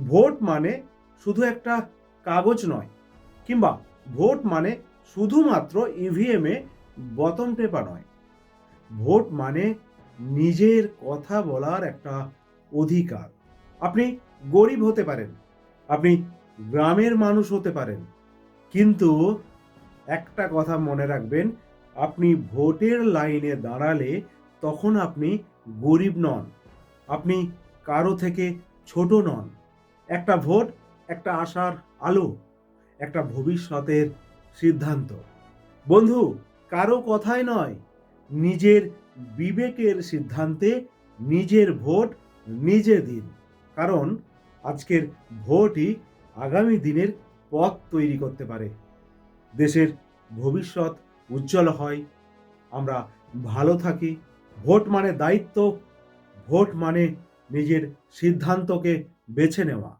Vote মানে শুধু একটা কাগজ নয়, কিংবা ভোট মানে শুধুমাত্র ইভিএমে বটম টেপা নয়। ভোট মানে নিজের কথা বলার একটা অধিকার। আপনি গরিব হতে পারেন, আপনি গ্রামের মানুষ হতে পারেন, কিন্তু একটা কথা মনে রাখবেন, আপনি ভোটের লাইনে দাঁড়ালে তখন আপনি গরিব নন, আপনি কারো থেকে ছোট নন। একটা ভোট একটা আশার আলো, একটা ভবিষ্যতের সিদ্ধান্ত। বন্ধু, কারো কথায় নয়, নিজের বিবেকের সিদ্ধান্তে নিজের ভোট নিজে দিন। কারণ আজকের ভোটই আগামী দিনের পথ তৈরি করতে পারে। দেশের ভবিষ্যৎ উজ্জ্বল হয়, আমরা ভালো থাকি। ভোট মানে দায়িত্ব, ভোট মানে নিজের সিদ্ধান্তকে বেছে নেওয়া।